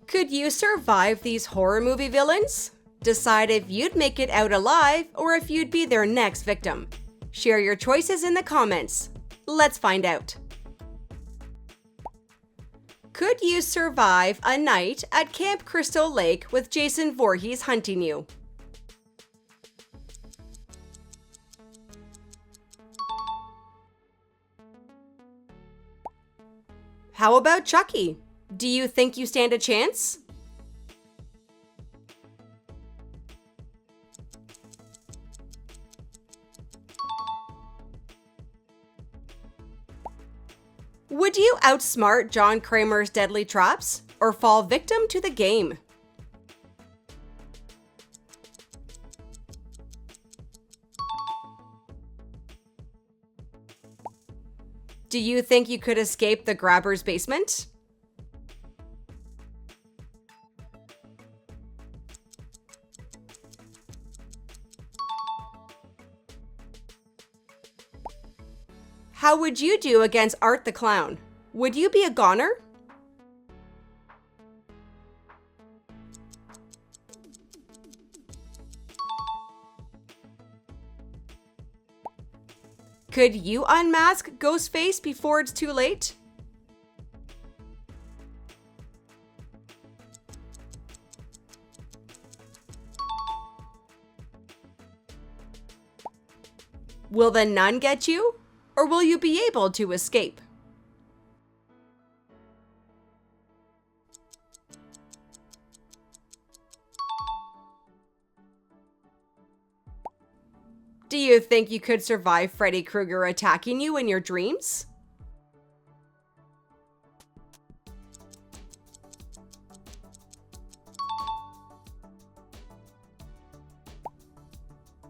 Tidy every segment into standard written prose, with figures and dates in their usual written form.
Could you survive these horror movie villains? Decide if you'd make it out alive or if you'd be their next victim. Share your choices in the comments. Let's find out. Could you survive a night at Camp Crystal Lake with Jason Voorhees hunting you? How about Chucky? Do you think you stand a chance? Would you outsmart John Kramer's deadly traps or fall victim to the game? Do you think you could escape the grabber's basement? How would you do against Art the Clown? Would you be a goner? Could you unmask Ghostface before it's too late? Will the nun get you? Or will you be able to escape? Do you think you could survive Freddy Krueger attacking you in your dreams?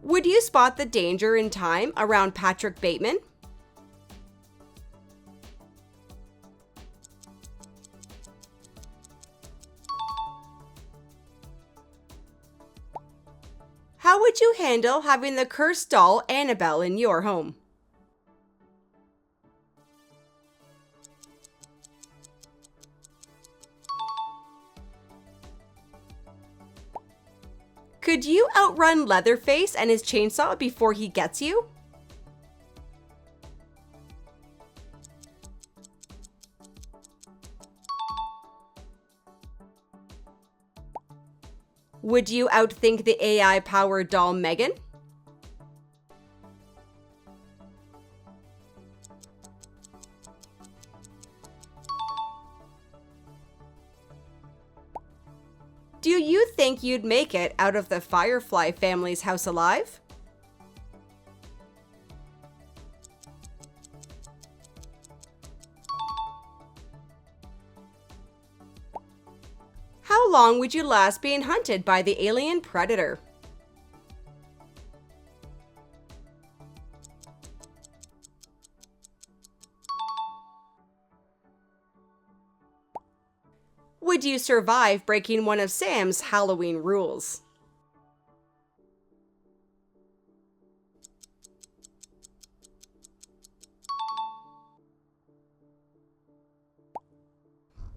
Would you spot the danger in time around Patrick Bateman? How would you handle having the cursed doll Annabelle in your home? Could you outrun Leatherface and his chainsaw before he gets you? Would you outthink the AI-powered doll Megan? Do you think you'd make it out of the Firefly family's house alive? How long would you last being hunted by the alien predator? Would you survive breaking one of Sam's Halloween rules?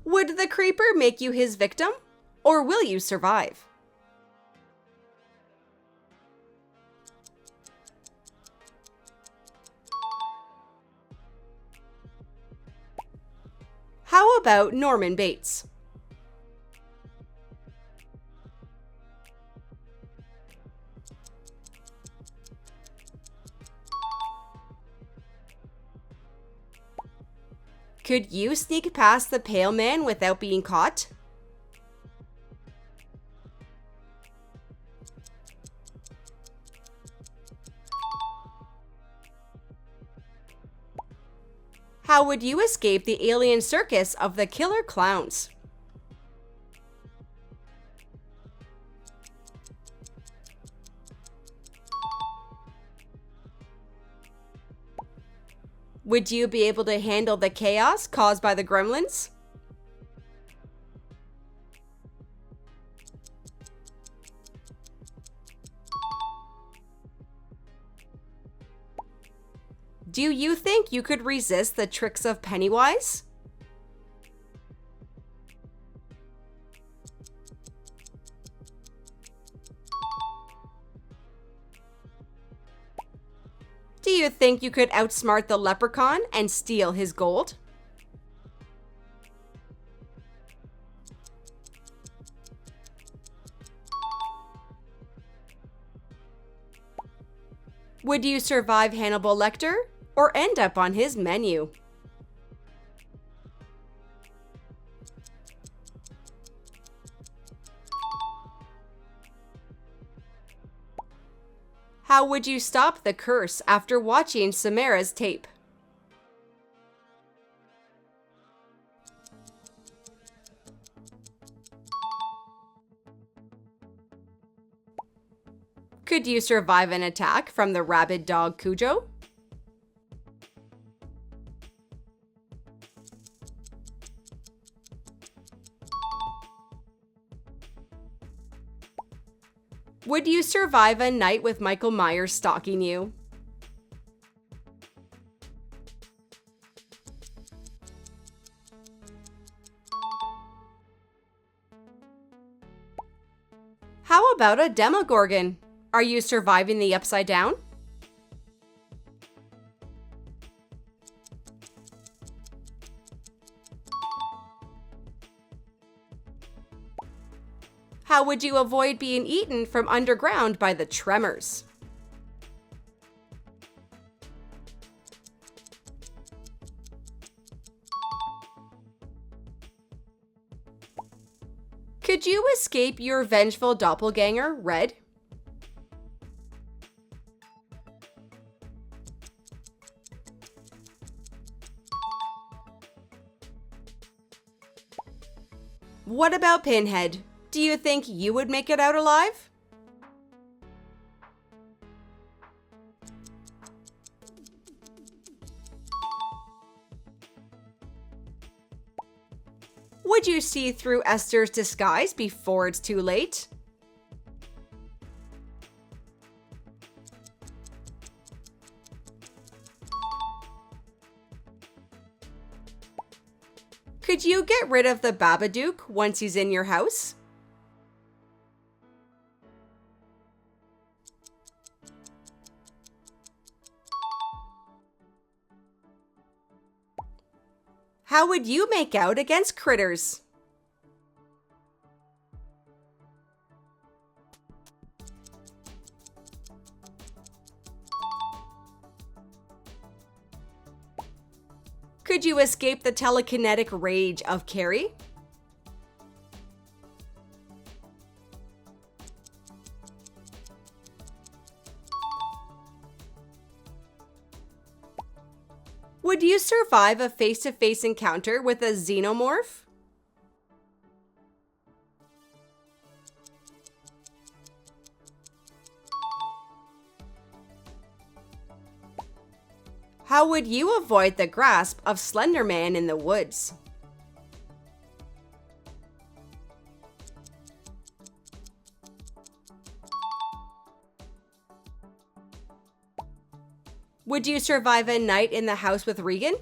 Would the creeper make you his victim, or will you survive? How about Norman Bates? Could you sneak past the Pale Man without being caught? How would you escape the alien circus of the killer clowns? Would you be able to handle the chaos caused by the gremlins? Do you think you could resist the tricks of Pennywise? you think you could outsmart the leprechaun and steal his gold? Would you survive Hannibal Lecter or end up on his menu? How would you stop the curse after watching Samara's tape? Could you survive an attack from the rabid dog Cujo? Would you survive a night with Michael Myers stalking you? How about a Demogorgon? Are you surviving the Upside Down? How would you avoid being eaten from underground by the Tremors? Could you escape your vengeful doppelganger, Red? What about Pinhead? Do you think you would make it out alive? Would you see through Esther's disguise before it's too late? Could you get rid of the Babadook once he's in your house? How would you make out against critters? Could you escape the telekinetic rage of Carrie? Would you survive a face-to-face encounter with a xenomorph? How would you avoid the grasp of Slender Man in the woods? Would you survive a night in the house with Regan?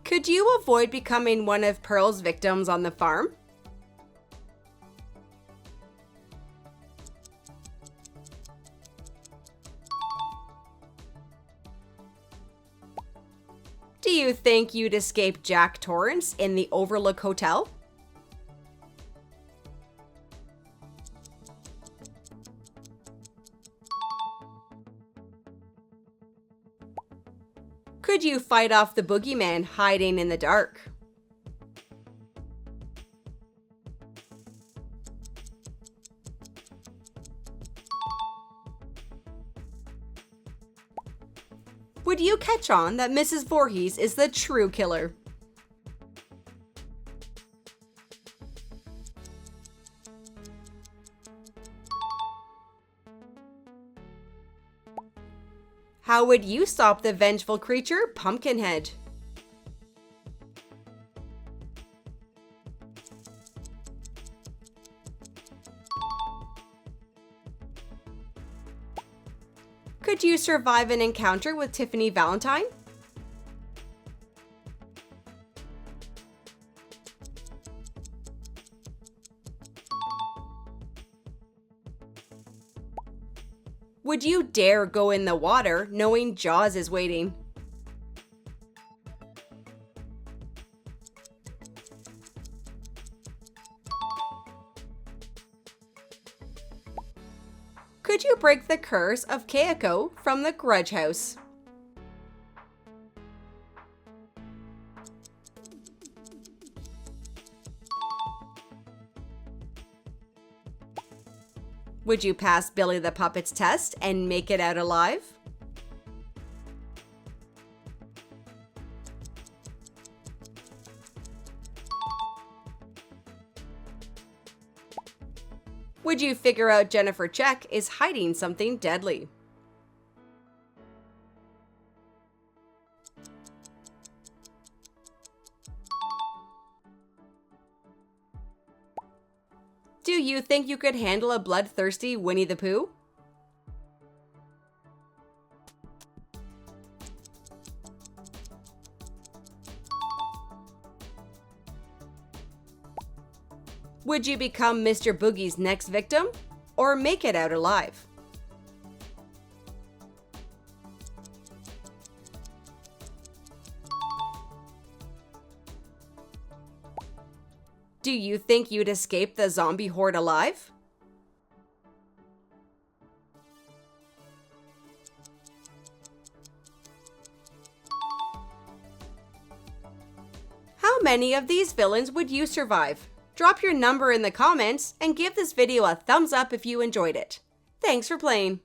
Could you avoid becoming one of Pearl's victims on the farm? Do you think you'd escape Jack Torrance in the Overlook Hotel? Could you fight off the boogeyman hiding in the dark? Would you catch on that Mrs. Voorhees is the true killer? How would you stop the vengeful creature, Pumpkinhead? Could you survive an encounter with Tiffany Valentine? Would you dare go in the water knowing Jaws is waiting? Could you break the curse of Keiko from the Grudge House? Would you pass Billy the Puppet's test and make it out alive? Would you figure out Jennifer Check is hiding something deadly? Do you think you could handle a bloodthirsty Winnie the Pooh? Would you become Mr. Boogie's next victim or make it out alive? Do you think you'd escape the zombie horde alive? How many of these villains would you survive? Drop your number in the comments and give this video a thumbs up if you enjoyed it. Thanks for playing!